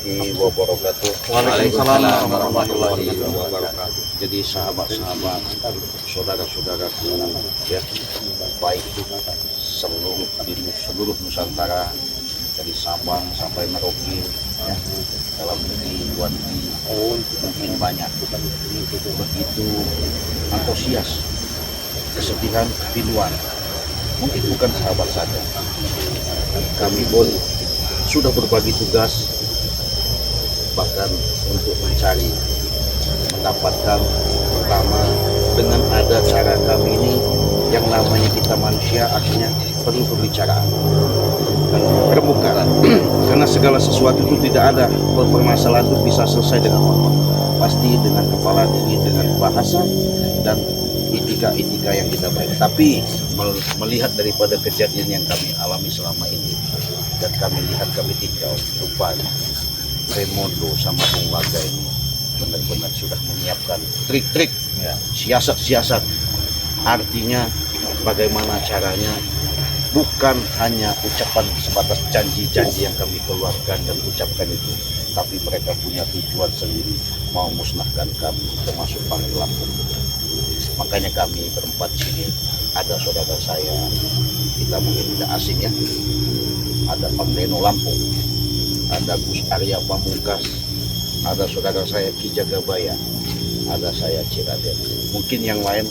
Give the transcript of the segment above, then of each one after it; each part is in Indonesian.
warahmatullahi wabarakatuh. Waalaikumsalam warahmatullahi wabarakatuh. Jadi sahabat-sahabat, saudara-saudaraku, ya, baik seluruh Nusantara, dari Sabang sampai Merauke, ya, dalam negeri, luar negeri, mungkin banyak begitu antusias, kesedihan, piluan. Mungkin bukan sahabat saja, kami pun sudah berbagi tugas, bahkan untuk mencari, mendapatkan, pertama dengan ada cara kami ini, yang namanya kita manusia artinya perlu pembicaraan dan terbuka, karena segala sesuatu itu tidak ada permasalahan itu bisa selesai dengan apa, pasti dengan kepala dingin, dengan bahasa dan etika yang kita baik. Tapi melihat daripada kejadian yang kami alami selama ini, dan kami lihat, kami tinggal, rupanya Raymondo sama Bung Waga ini benar-benar sudah menyiapkan trik-trik, ya, siasat-siasat. Artinya bagaimana caranya, bukan hanya ucapan sebatas janji-janji yang kami keluarkan dan ucapkan itu, tapi mereka punya tujuan sendiri, mau musnahkan kami, termasuk Panglil Lampung. Makanya kami berempat di sini, ada saudara saya, kita mungkin tidak asing ya, ada Pangleno Lampung, ada Gus Arya Pamungkas, ada saudara saya Ki Jagabaya, ada saya Ciraden. Mungkin yang lain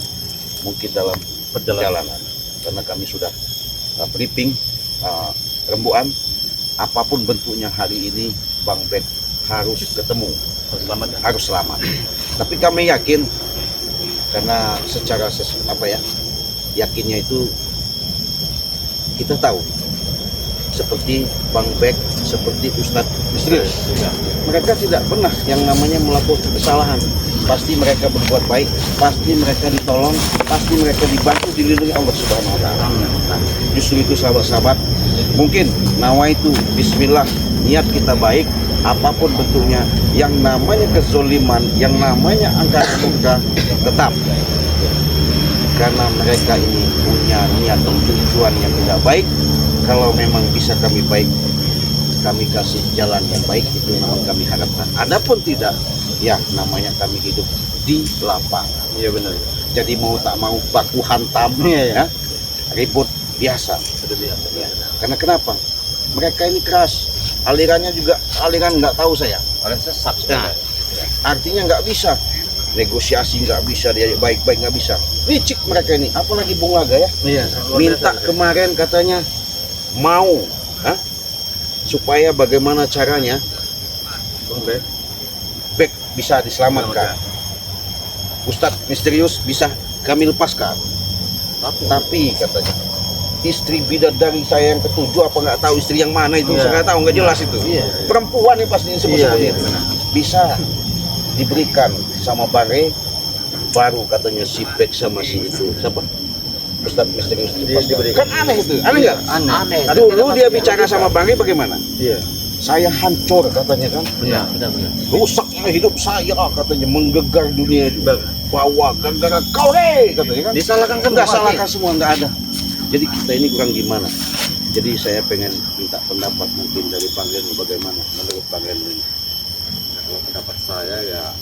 mungkin dalam perjalanan, karena kami sudah briefing, rembukan, apapun bentuknya hari ini Bang Bek harus ketemu, harus selamat. Tapi kami yakin, karena secara yakinnya itu kita tahu, seperti Bang Bek, seperti Ustadz Misterius, mereka tidak pernah yang namanya melakukan kesalahan. Pasti mereka berbuat baik, pasti mereka ditolong, pasti mereka dibantu, dilindungi Allah Subhanahu wa Ta'ala. Nah, justru itu sahabat-sahabat, mungkin nawa itu bismillah, niat kita baik, apapun bentuknya, yang namanya kezoliman, yang namanya angkat surga, tetap. Karena mereka ini punya niat dan tujuan yang tidak baik. Kalau memang bisa kami baik, kami kasih jalan yang baik, itu memang kami harapkan. Adapun tidak, ya namanya kami hidup di lapangan. Iya benar. Jadi mau tak mau baku hantam, ya, ribut biasa. Ya. Karena kenapa? Mereka ini keras, alirannya juga aliran nggak tahu saya. Aliran sesat. Nah, artinya nggak bisa negosiasi, nggak bisa, dia baik-baik nggak bisa. Licik mereka ini, apalagi Bung Waga ya. Iya, minta kemarin katanya mau, supaya bagaimana caranya Bek bisa diselamatkan, Ustadz Misterius bisa kami lepaskan. Tapi katanya istri bidadari saya yang ketujuh, apa nggak tahu istri yang mana itu, saya nggak tahu, nggak jelas itu. Perempuan ini pasti disebut-sebut itu bisa diberikan sama Bare, baru katanya si Bek sama si itu siapa, Ustadz Misterius kan aneh itu, aneh nggak? Aneh. Dulu dia bicara sama Bang bagaimana? Iya. Saya hancur katanya kan? Benar. Rusaknya hidup saya katanya, menggegar dunia itu. Bahwa gara-gara kau katanya kan? Disalahkan kan? Nggak salahkan semua, nggak ada. Jadi kita ini kurang gimana? Jadi saya pengen minta pendapat mungkin dari Bang Genu, bagaimana menurut Bang Genu ini? Kalau pendapat saya ya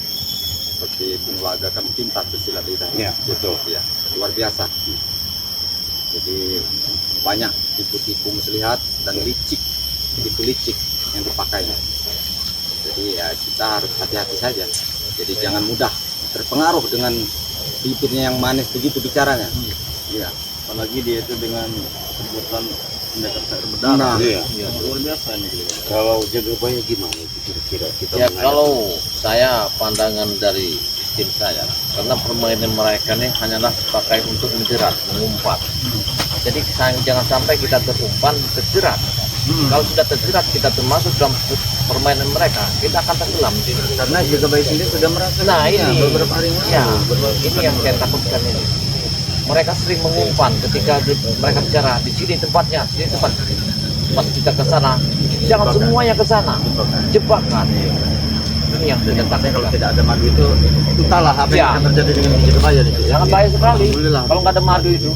seperti Bung Waga kan pintar pesilat lidah. Ya, betul. Ya, luar biasa. Jadi banyak tipu-tipu muslihat dan tipu licik yang dipakainya. Jadi ya kita harus hati-hati saja. Jadi jangan mudah terpengaruh dengan bibirnya yang manis begitu bicaranya. Iya. Apalagi dia itu dengan sebutan pendekar berdarah. Nah, iya. Luar biasa nih. Kalau Jagabaya gimana kira-kira kita? Ya kalau saya pandangan dari tim saya, karena permainan mereka nih hanyalah pakai untuk menjerat, mengumpat. Jadi jangan sampai kita terumpan, terjerat. Kalau sudah terjerat, kita termasuk dalam permainan mereka, kita akan tenggelam. Karena Jagabaya sendiri sudah merasa. Nah ini, beberapa hari ini yang saya takutkan ini. Mereka sering mengumpan ketika mereka bicara di sini tempatnya, sini tempat kita ke sana. Jangan semuanya ke sana, jebakan. Ini yang tidak takutnya. Kalau tidak ada madu itu entahlah apa yang akan terjadi dengan Jagabaya nih. Sangat bahaya sekali. Kalau nggak ada madu itu.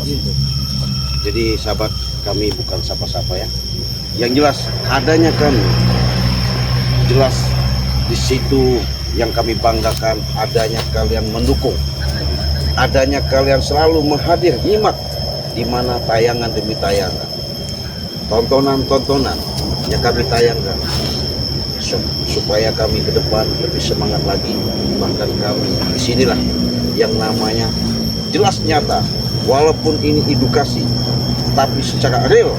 Jadi sahabat, kami bukan siapa-siapa ya. Yang jelas adanya kami jelas Di situ yang kami banggakan adanya kalian mendukung, adanya kalian selalu menghadir nyimak di mana tayangan demi tayangan, tontonan-tontonan yang kami tayangkan, supaya kami ke depan lebih semangat lagi. Bahkan kami di sinilah yang namanya jelas nyata, walaupun ini edukasi, tapi secara real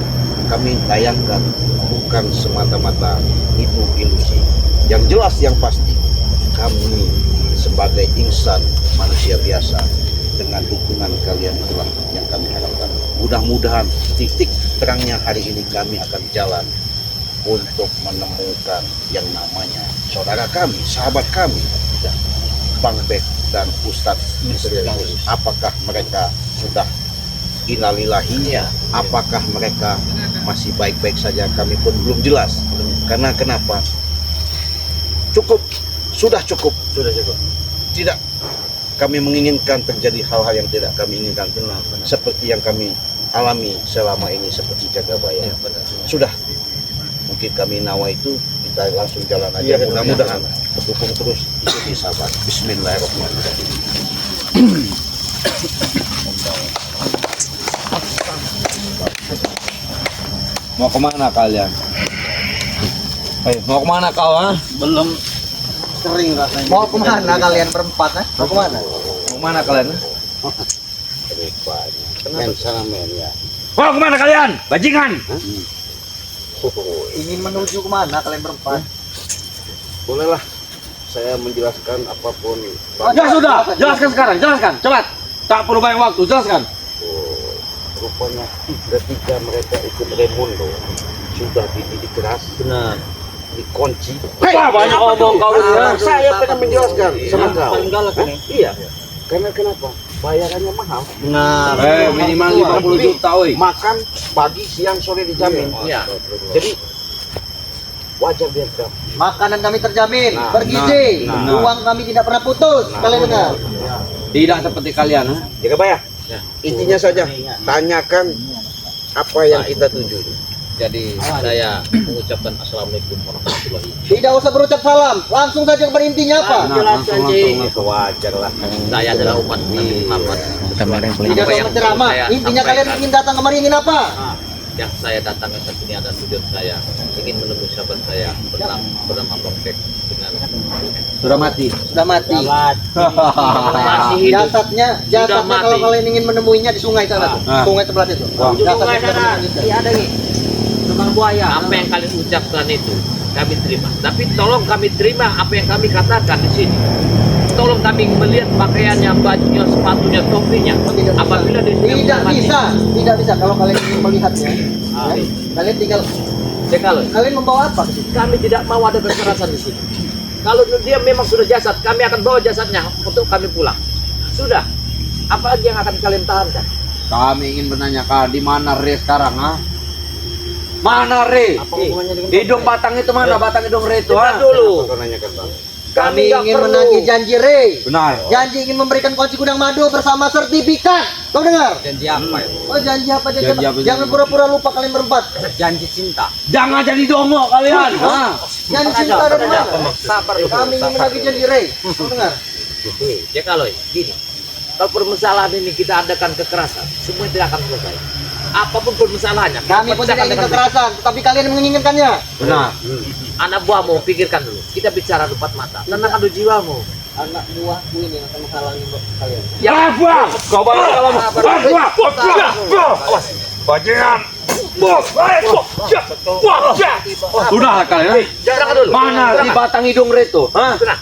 kami tayangkan, bukan semata-mata itu ilusi. Yang jelas yang pasti, kami sebagai insan manusia biasa dengan dukungan kalian itulah yang kami harapkan. Mudah-mudahan titik terangnya hari ini kami akan jalan untuk menemukan yang namanya saudara kami, sahabat kami, Bang Bek dan Ustadz Misterius. Apakah mereka sudah innalillahi? Apakah mereka masih baik-baik saja? Kami pun belum jelas. Karena kenapa? Sudah cukup. Tidak kami menginginkan terjadi hal-hal yang tidak kami inginkan. Seperti yang kami alami selama ini seperti Jagabaya. Sudah. Mungkin kami nawa itu kita langsung jalan aja. Mudah-mudahan berdukung terus, ikuti sahabat. Bismillahirrahmanirrahim. Mau kemana kalian? Mau kemana kau, ha? Belum kering rasanya. Mau kemana kalian berempat? Mau kemana? Mau kemana kalian? Men sana men ya. Mau kemana kalian? Bajingan! Ingin menuju kemana kalian berempat? Bolehlah saya menjelaskan apapun. Ya sudah, jelaskan sekarang, jelaskan, cepat. Tak perlu banyak waktu, jelaskan. Oh, rupanya ketika mereka ikut Raimundo sudah dididik keras, Benar. dikunci. Wah, banyak ngomong kau ini, ya. Saya pengen menjelaskan sama kau. Paling galak ini. Iya. Karena kenapa? Bayarannya mahal. Benar. Minimal 50 juta, oi. Makan pagi, siang, sore dijamin. Iya. Jadi wajar dia Kak. Makanan kami terjamin, Nah, bergizi, nah. uang kami tidak pernah putus. Kalian dengar? Tidak seperti kalian, ha? Jagabaya. Ya. Intinya saja tanyakan apa yang kita tuju. Jadi saya mengucapkan assalamualaikum warahmatullahi wabarakatuh. Tidak usah berucap salam, langsung saja kepada intinya apa? Langsung. Wajar lah. Saya adalah umat Nabi Muhammad. Tidak usah menceramah. Intinya kalian ingin datang kemari ingin apa? Yang saya datangkan ke sini adalah tujuan saya ingin menemui sahabat saya bernama Bang Bek dengan Sudah mati. Sudah mati. masih hidup. Jasadnya mati. kalau kalian ingin menemuinya di sungai sana tuh. Ah. Sungai sebelah itu. Jasadnya sudah meninggal. ada nih Rumah buaya. Apa yang kalian ucapkan itu kami terima. Tapi tolong kami terima apa yang kami katakan di sini. Tolong kami melihat pakaiannya, bajunya, sepatunya, topinya. Apabila di sini Tidak bisa kalau kalian ingin melihatnya. ya, Kalian tinggal kalau kalian membawa apa ke sini? kami tidak mau ada kekerasan di sini. Kalau dia memang sudah jasad, kami akan bawa jasadnya untuk kami pulang. Sudah. Apa lagi yang akan kalian tahankan? Kami ingin bertanya, di mana Re sekarang, ha? Mana Re? Hidung batang itu mana? Batang hidung Re itu, ha? Dengar dulu. Kau nanyakan Bang. Kami nggak ingin perlu. menagih janji Rey. Benar. Janji ingin memberikan kunci gudang madu bersama sertifikat. Kau dengar? Janji apa itu? Oh janji apa? Janji apa? Jangan pura-pura lupa kalian berempat. Janji cinta. Jangan jadi dongo kalian, ha? Janji cinta dari mana? Sabar. Kami ingin menagih janji Rey. Kau dengar? Ya kalau gini, kalau permasalahan ini kita adakan kekerasan, semua tidak akan selesai. Apapun permasalahannya, Kami pun tidak ingin kekerasan, tetapi kalian menginginkannya. Benar. Anak buahmu, pikirkan dulu. Kita bicara depan mata. Tenangkan dulu jiwamu. Anak buahku ini yang akan menghalangi kalian. Ya, Bang! Kau bawa kalau Awas. Bajingan. Sudah kalian, ha? jangan dulu. Mana si batang hidung Re itu, ha? Tenang.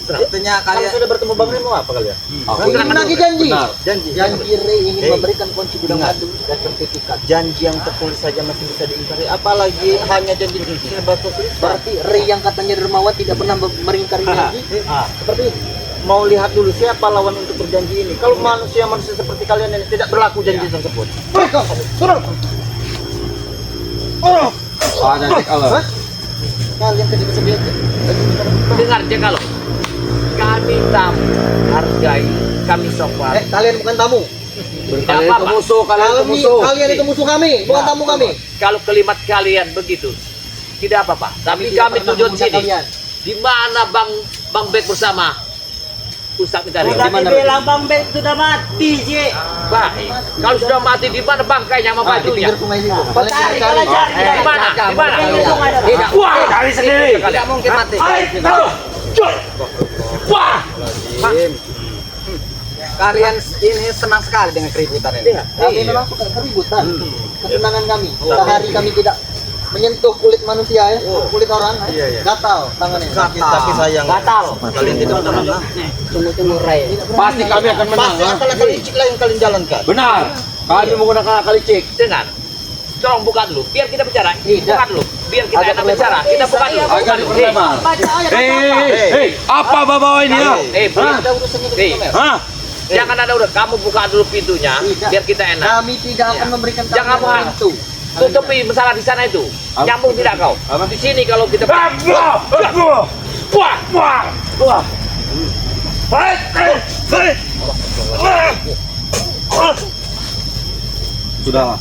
Tentunya kalian sudah bertemu Bang Rey mau apa kalian? Aku Ingin menagih janji. Benar. Janji Rey ingin memberikan kunci gudang madu dan sertifikat. Janji yang tertulis saja masih bisa diingkari, apalagi hanya janji sebatas tulisan. Berarti Rey yang katanya dermawan tidak pernah mengingkari janji. Seperti itu. Mau lihat dulu siapa lawan untuk berjanji ini. Kalau manusia-manusia seperti kalian ini tidak berlaku janji tersebut. Mereka, turun. Ada cek Allah. Kalian tidak bisa lihat. Dengar ya kalau kami tamu, hargai, kami sopan. Kalian bukan tamu. Tidak apa-apa. Kalian itu musuh kami, bukan tamu kami. Kalau kalimat kalian begitu, tidak apa-apa. Tapi kami tidak pernah tujuan mengundang sini. kalian. Di mana Bang Bek bersama Ustaz Mitari? Udah dibilang Bang Bek sudah mati sih. Baik. Kalau sudah mati di mana bangkainya sama bajunya? Cari kalau cari. Di mana? Di mana? Tidak. Wah, cari sendiri. Tidak mungkin mati. Wah. Kalian ini senang sekali dengan keributan ini. Kami memang suka keributan. Kesenangan kami. Sehari kami tidak menyentuh kulit manusia ya, kulit orang. Gatal tangannya. Tapi sayang Gatal. kalian tidak menang. Sungguh-sungguh Ray. Pasti kami akan menang. Pasti Ha? akal-akal licik lah yang kalian jalankan. Benar. Kami menggunakan akal licik. Dengar. Tolong buka dulu, biar kita bicara. Tidak. Buka dulu, biar kita enak bicara. Kita buka dulu. Agak diperlebar. Baca aja. Hei, apa bawa ini ya? Bro. Ada urusannya Hei, dengan Hah? jangan ada udah. Kamu buka dulu pintunya, Tidak. biar kita enak. Kami tidak akan memberikan Jangan tanggungan mengantu. Tutupi masalah di sana itu. Nyambung tidak kau? Di sini kalau kita Sudahlah.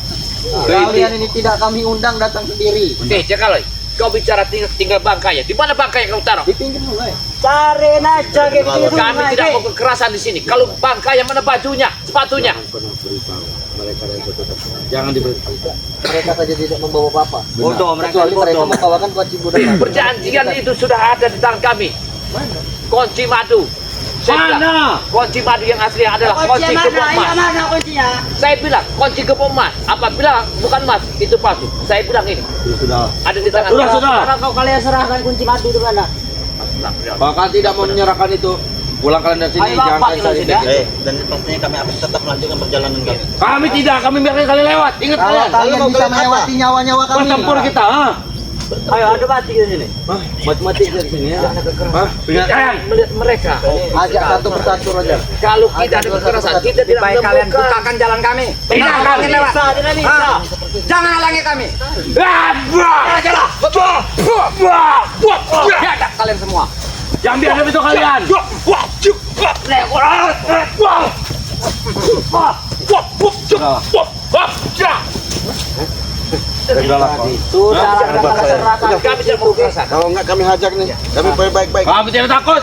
Kalian ini tidak kami undang datang sendiri. Cekal, kau bicara tinggal bangkai ya. Di mana bangkai yang kau taruh? Di pinggir mulai. Cari aja gitu. Kami tidak mau kekerasan di sini. Kalau bangkai yang mana bajunya, sepatunya? Jangan diberitahu. Mereka saja tidak membawa apa-apa. Bodoh mereka Kecuali mereka membawakan kewajiban. Perjanjian itu sudah ada di tangan kami. Kunci madu. Saya bilang, Mana? kunci madu yang asli adalah kunci gepok emas. Mana kuncinya? Saya bilang kunci gepok emas. Apabila bukan emas itu palsu. Saya bilang ini Sudah. ada di tangan. Sudah. Karena kau kalian serahkan kunci madu itu mana? Bahkan tidak mau menyerahkan itu. Pulang kalian dari sini, Ayo, jangan Bapak, kalian cari sudah. tiket. Dan pastinya kami akan tetap melanjutkan perjalanan kami. Kami tidak, kami biarkan kalian lewat. Ingat Kalau kalian. kalian mau bisa kalian apa? melewati nyawa-nyawa kami. Bertempur kita, ha? Ayo ada mati di sini. Mati dari sini ya. Hah? Jangan melihat mereka. Ajak satu persatu aja. Kalau kita ada kekerasan, kita tidak menemukan. jalan kami. Tidak kami lewat. Tidak bisa. Jangan halangi kami. Kalian semua. Yang biasa itu kalian. Sudahlah. Kami tidak mau kekerasan. Kalau enggak kami hajar nih. Kami baik-baik. Kami tidak takut.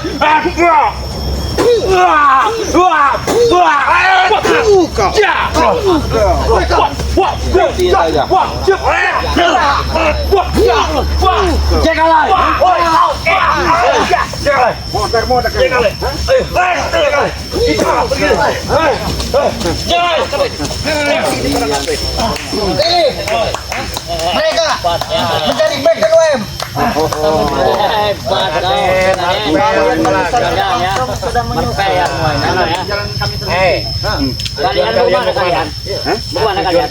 Mereka mencari back dan WM. Hebat kau. Kalian bangsa Ya. sudah menyukai. Jalan kami terus. Kalian mau mana kalian? Mau mana kalian?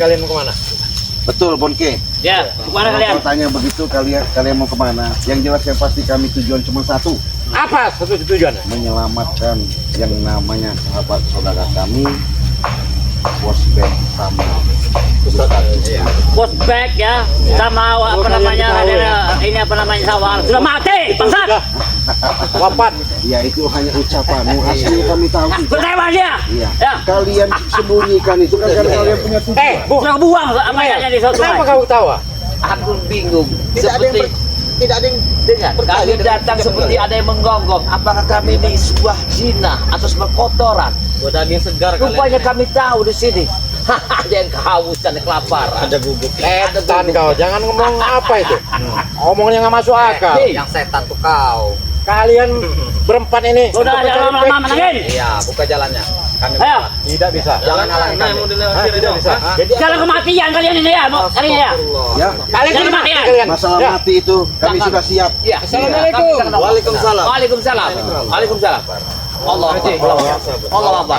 Betul, Bonke. Ya, mana kalian? Kalau tanya begitu kalian mau kemana? Yang jelas yang pasti kami tujuan cuma satu, Apa tujuannya? menyelamatkan yang namanya sahabat saudara kami, Bos Ben sama Bos back ya, sama apa namanya ini apa namanya sawal sudah mati, bangsat. Wafat. Ya itu hanya ucapanmu, asli kami tahu. Berdewa dia. Iya. Ya. Kalian sembunyikan itu kan karena kalian punya tujuan. Sudah buang apa yang di situ. Kenapa kau tawa? Aku bingung. Tidak ada yang Dengar, kami datang seperti ada yang menggonggong. Apakah kami ini sebuah zina atau sebuah kotoran? Daging segar Rupanya kami tahu di sini. Ada yang kehausan, yang kelaparan. Ada guguk. Setan kau, jangan ngomong apa itu. Ngomongnya nggak masuk akal. yang setan tuh kau. Kalian berempat ini. Udah jangan lama-lama menangin. Iya, buka jalannya. Kami Ayo, Tidak bisa. jangan halangi kami. Tidak bisa. jalan kematian kalian ini ya, mau kalian ya. Ya, Kalian Jangan mati mati. kalian. masalah Ya. mati itu kami sudah siap. Ya. Assalamualaikum. Waalaikumsalam. Waalaikumsalam. Waalaikumsalam. Allah Akbar. Allah Akbar.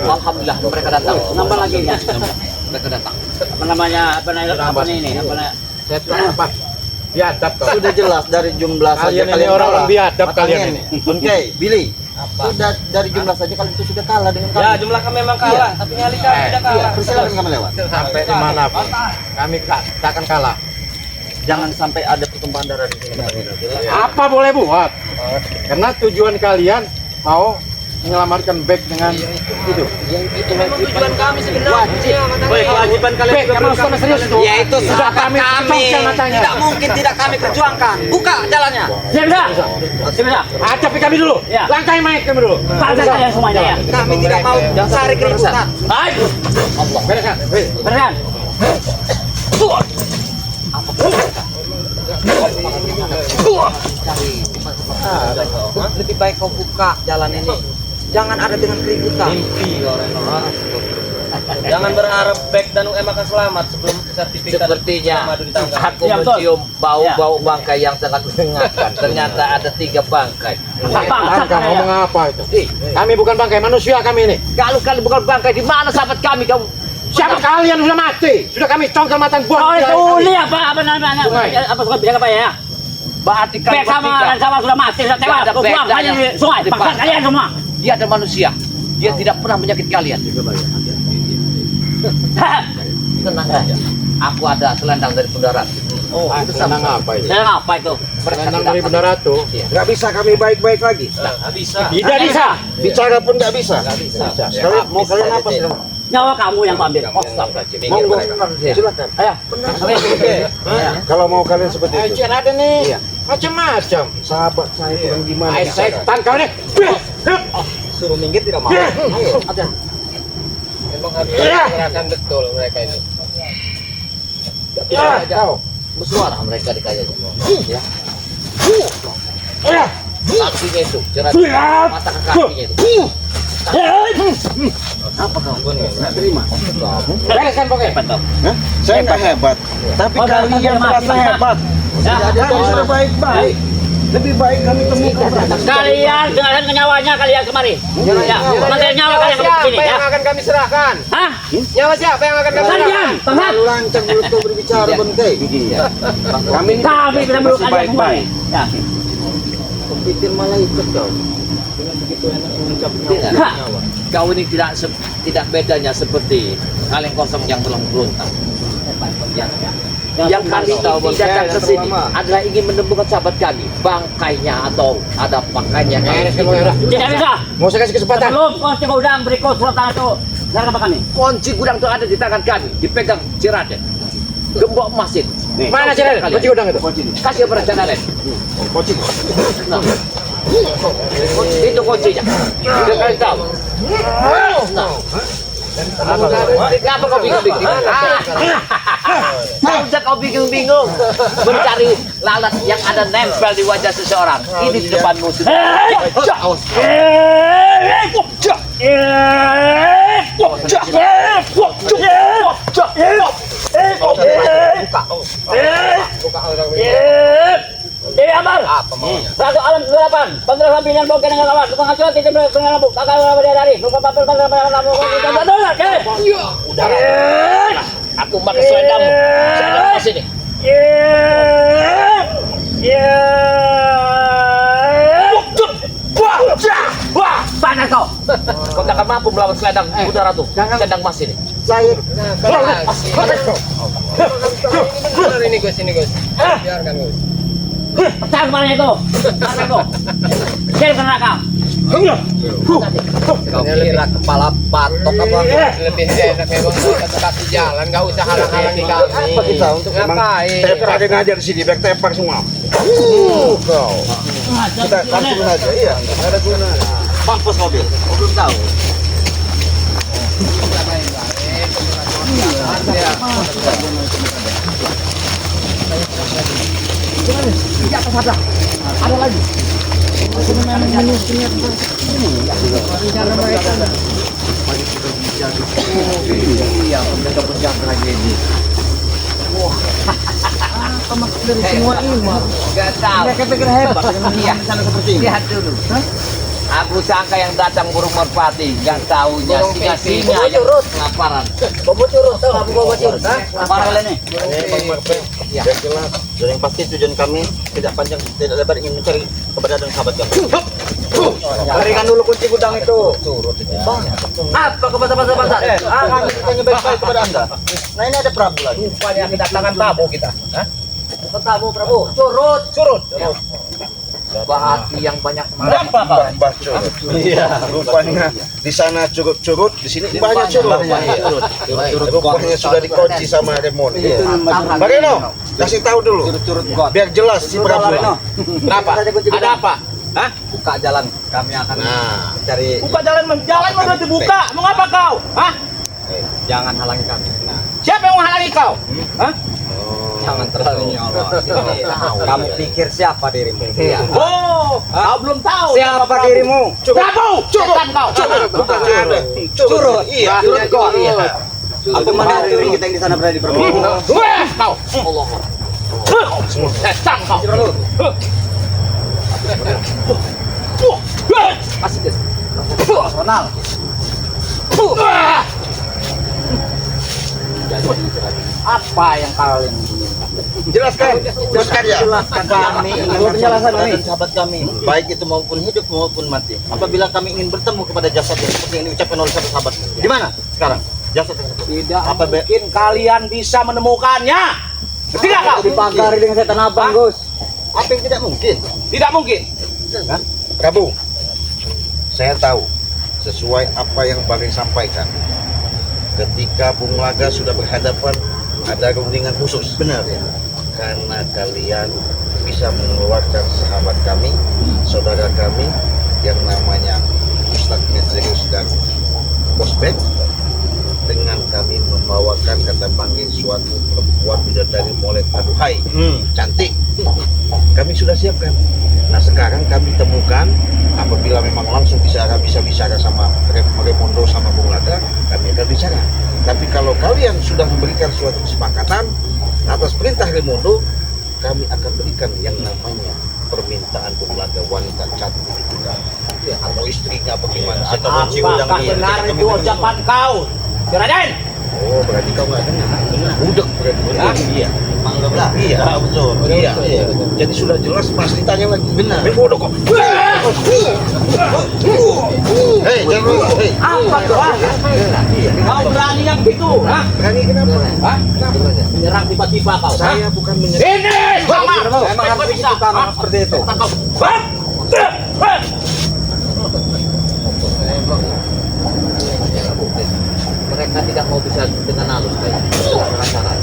Alhamdulillah mereka datang. Nambah lagi ya. Mereka datang. Apa namanya? Apa ini? Apa? Biadab kau. Sudah jelas dari jumlah saja Kalian ini orang-orang biadab kalian ini. Oke, Billy. Sudah dari jumlah saja kalian itu sudah kalah dengan kami. Ya, jumlah kami memang kalah, tapi nyali kami tidak Iya, kalah. persilakan kami lewat. Sampai di mana pun kami tak akan kalah. Jangan sampai ada pertumpahan darah di sini. Apa boleh buat? Karena tujuan kalian mau menyelamatkan bek dengan itu. Tujuan kami sebenarnya. Kewajiban kalian Bek, kamu sama serius itu. Ya itu Sudah kami congkel matanya. Tidak mungkin tidak kami perjuangkan. Buka jalannya. Siap bisa? Siap bisa? Tapi kami dulu. Ya. Langkai main kami dulu. Pantas kalian semuanya ya. Kami tidak mau cari keributan. Baik. Bereskan. Beneran. Lebih baik kau buka jalan ini. Jangan ada dengan keributan. Jangan berharap back dan UM akan selamat sebelum sertifikat Sepertinya Madu ditangkap. aku Ya, betul. mencium bau-bau bangkai yang sangat menyengatkan. Ternyata ada 3 bangkai. Bangsat Kamu kalian. ngomong apa itu? Kami bukan bangkai manusia kami ini. Kalau kalian bukan bangkai, di mana sahabat kami kamu? Siapa kalian sudah mati? Sudah kami congkel mata Oh buang. itu uli apa namanya? Sungai. Apa suka bilang apa ya? Berarti Bek kalian sama bertiga, dan sama sudah mati. Sudah tewas. ada Kau buang bedanya. aja di sungai. Di Bangsat pantai. kalian semua. dia ada manusia. Dia tidak pernah menyakiti kalian. Tenang saja. Aku ada selendang dari Bunda Ratu. Oh, itu senang apa itu? Saya apa itu? Senang dari Bunda Ratu. Nggak bisa kami baik-baik lagi. Bisa. Tidak bisa. Bicara pun nggak bisa. Sekalian mau kalian apa sih? Nyawa kamu yang ku ambil. Monggo, silakan. Ayo. Kalau mau kalian seperti itu. Ajar ada nih. Macam-macam. Sahabat saya itu yang gimana? Ay, setan kau nih. Suruh minggir tidak mau. Memang harus merasakan betul mereka ini. Kau. Bersuara mereka di kaya ya. Kakinya itu, jerat mata ke kakinya itu. Apa kamu? Terima. Bereskan pokoknya. Saya nggak hebat, tapi Oh, kalian jangan merasa mati. hebat. Kami sudah baik-baik. Lebih baik kami temukan. Kalian dengarkan nyawanya kalian kemari. Ya, manggil nyawa kalian ke sini ya. akan kami serahkan? Hah? Nyawa siapa yang akan kami Kalian, bangsat. Lancang mulut kau berbicara, Bangkai. Kami ini Kami tidak perlu masih kalian semua. baik-baik. Ya. Pikir malah ikut kau. Dengan begitu enak mengucap Tidak. nyawa. Kau ini tidak bedanya seperti kaleng kosong yang belum berontak. Yang kami datang ke sini adalah ingin menemukan sahabat kami, bangkainya atau ada pakainya. Tidak bisa. Mau saya kasih kesempatan. Belum kunci gudang berikut surat tangan itu. Sekarang apa kami? Kunci gudang itu ada di tangan kami, dipegang Ciraden. Gembok emas itu. Mana Ciraden? Kunci gudang itu. Kasih kepada Ciraden. Nah. Itu kuncinya. Udah kalian tahu. Nah. Kenapa kau bingung-bingung? Saja kau bingung-bingung mencari lalat yang ada nempel di wajah seseorang. Ini di depanmu sudah. Dewi Amar, Ratu Alam 8, Pangeran Sampingan Bongke dengan lawan, tukang acuan tidak dengan lambung, kakak lama dia dari, lupa papel pangeran lambung, udah, Aku pakai selendangmu. Selendang sini. Wah, panas kau. Kau tak akan mampu melawan selendang Bunda Ratu. Selendang emas ini. Saya ini Gus, biarkan Gus. Pecahan kepalanya itu, mana kau? Kirim ke neraka. Kau kira kepala patok apa? Lebih enak memang kita kasih jalan, nggak usah halang-halangi kami. apa kita untuk Ngapain? tepakin aja di sini, back tepak semua. Kau. Kita langsung saja, iya. Nggak ada gunanya. Mampus mobil. Kau belum tahu. Gak tahu. Mereka pikir hebat dengan Iya. sana seperti ini. Lihat dulu. Aku sangka yang datang burung merpati, gak taunya singa-singa yang kelaparan. Bobo curut, tahu apa bobo curut? Parah ini. jelas. Dan yang pasti tujuan kami tidak panjang tidak lebar ingin mencari keberadaan sahabat kami. Berikan dulu kunci gudang itu. Apa kau bantah-bantah? Kami bertanya baik-baik kepada anda. Nah ini ada Prabu lagi. Rupanya kedatangan tamu kita. Tamu Prabu, curut. Bahati yang banyak Berapa kau? Mbah Curut. Iya. Rupanya di sana curut-curut, di sini mbahnya curut. Rupanya sudah dikunci sama Raymond. Bageno, kasih tahu dulu. Curut got. Biar jelas si Prabu. Kenapa? Ada apa? Hah? Buka jalan, kami akan Nah, cari. Buka jalan udah dibuka. Mau ngapa kau? Hah? Jangan halangi kami. Nah, Siapa yang menghalangi kau? Hah? jangan terlalu nyolot. Kamu pikir siapa dirimu? Oh, kau belum tahu. Siapa dirimu? Prabu, setan kau. bukan ada. Curut. Iya. Curut got. Apa mana diri kita yang di sana berada di Prabu? Wah, kau. Allah. Setan kau. Ronald. Apa yang kalian Jelaskan. Jelaskan ya. Jelaskan kami ingin Penjelasan bertemu kami. kepada sahabat kami, baik itu maupun hidup maupun mati. Apabila kami ingin bertemu kepada jasad yang seperti yang diucapkan oleh satu sahabat. Di mana sekarang jasad tersebut? tidak Apa mungkin kalian bisa menemukannya? Tidak kau? Dipagari dengan setan abang, Gus. Apa yang tidak mungkin? Tidak mungkin. Prabu, saya tahu sesuai apa yang Bang sampaikan. Ketika Bung Laga sudah berhadapan, ada rundingan khusus. Benar ya. Karena kalian bisa mengeluarkan sahabat kami, saudara kami yang namanya Ustadz Mezerius dan Bosbek, dengan kami membawakan kata panggil suatu perempuan bidadari molek aduhai, cantik. Kami sudah siapkan. Nah sekarang kami temukan, apabila memang langsung bisa bicara sama Remondo sama Bung Laga, kami akan bicara. Tapi kalau kalian sudah memberikan suatu kesepakatan atas perintah Remondo, kami akan berikan yang namanya permintaan Bung Laga wanita cantik itu kan, atau istrinya bagaimana? Atau kunci udang Apakah dia. benar itu ucapan kau? Raden? Oh berarti kau nggak dengar? Budek berarti. Iya. Anggaplah. Iya, betul. Iya. Jadi sudah jelas pas ditanya lagi. Benar. Remondo kok. Hei, jangan dulu. Hei, Apa kau? Kau berani yang begitu? Hah? berani kenapa? Hah? Menyerang tiba-tiba kau? Hah? Saya bukan menyerang. Ini sama. Emang harus begitu kan seperti itu. Hah? Hah? mereka tidak mau bisa dengan halus kayak cara.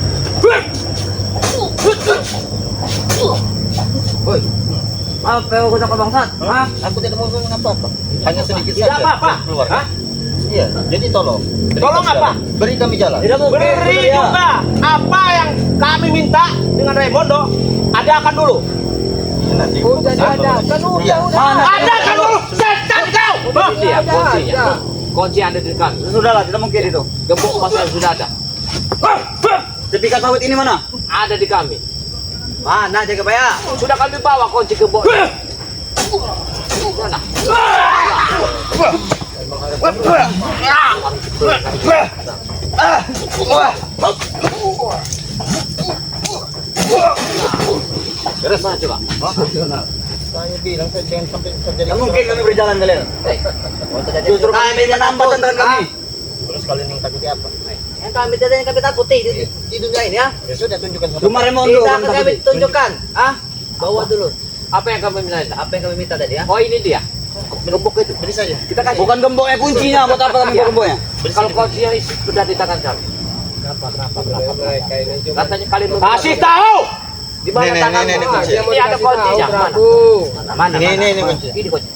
Woi, Apa yang ucap bangsat? Hah? aku tidak mau ngomong apa-apa. Hanya sedikit Tidak saja. apa-apa. Keluar. Hah? Iya, jadi tolong. Beri Tolong kami apa? jalan. Beri kami jalan. Tidak mungkin. Beri juga apa yang kami minta dengan Raimondo. Adakan dulu. Nanti. Iya. Adakan dulu. Setan kau. Iya, kuncinya. Kunci ada di kami. Sudahlah, tidak mungkin itu. Gembok masih sudah ada. Sertifikat sawit ini mana? Ada di kami. Mana jaga bayar? Sudah kami bawa kunci gembok. Mana? Beres Mana coba? Saya bilang saya jangan sampai terjadi. Tidak mungkin kami berjalan kalian. Justru kami menambah tantangan kami. Terus kalian yang takuti apa? Yang kami tidak yang kami takuti di dunia ini ya. Ya sudah tunjukkan satu. Cuma Remondo. Tidak orang akan kami takut. tunjukkan. Ah, bawa dulu. Apa yang kami minta? Apa yang kami minta tadi ya? Oh ini dia. Gembok itu, beri saja. Kita kasih. Bukan gemboknya kuncinya, buat apa kami bawa gemboknya? Kalau kuncinya sudah di tangan kami. Katanya kalian Kasih tahu. di mana Nih, tangan? nih, nih, kunci. Ini ada kuncinya. Mana? Ini kunci. Ini kunci.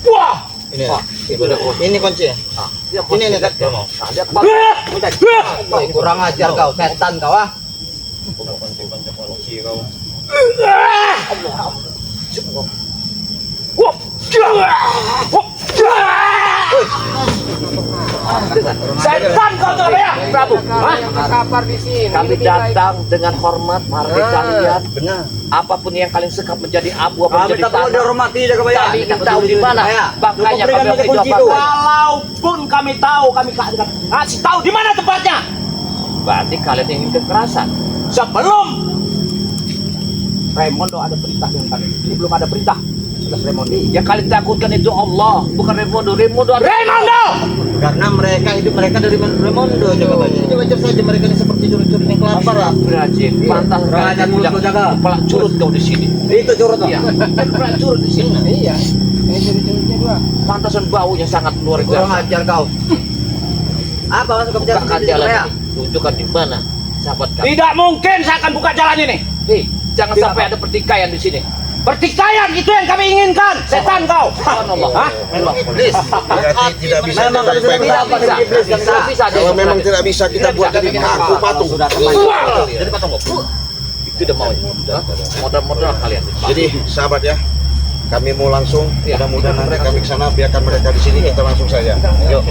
Wah. Ini. Itu udah kunci. Ini kunci ya. Dia kunci. Ini nih. Nah, dia Woi, kurang ajar kau, setan kau ah. Setan kau tuh ya, Prabu. Hah? Kami datang dengan hormat menghargai kalian. Benar. Apapun yang kalian sekap menjadi abu apa Kami menjadi tak perlu tanah. dihormati jaga bayar. Kami ingin tahu di mana. Makanya Berikan kami pakai kunci hidup itu. Walaupun kami tahu, kami kasih tahu di mana tempatnya. Berarti kalian ingin kekerasan. Sebelum Raimondo ada perintah dengan kami. Ini belum ada perintah. Yang kalian takutkan itu Allah, bukan Raimondo. Raimondo. Karena mereka hidup mereka dari Raimondo coba tanya. Ini wajar saja mereka ini seperti curut-curut yang kelaparan. Rajin, pantas Raja mulut kau jaga. kepala curut kau di sini. Itu curut tuh. Iya, kepala curut di sini. Iya. Ini curut-curutnya dua. Pantasan baunya sangat luar Kurang biasa. ajar kau. Apa masuk ke penjara Bukakan sendiri jalan saya? ini. Tunjukkan di mana sahabat kami. Tidak mungkin saya akan buka jalan ini. Jangan sampai ada pertikaian di sini. Pertikaian itu yang kami inginkan. Setan kau. Subhanallah. Hah? Memang iblis. Berarti tidak bisa Memang kita sudah baik-baik. tidak bisa. Tidak bisa. Kalau memang tidak bisa kita buat jadi paku patung. Jadi patung kok. Itu udah mau. Modal-modal kalian. Jadi sahabat ya, kami mau langsung. Iya. Mudah-mudahan nanti kami ke sana, biarkan mereka di sini, kita langsung saja. Yuk.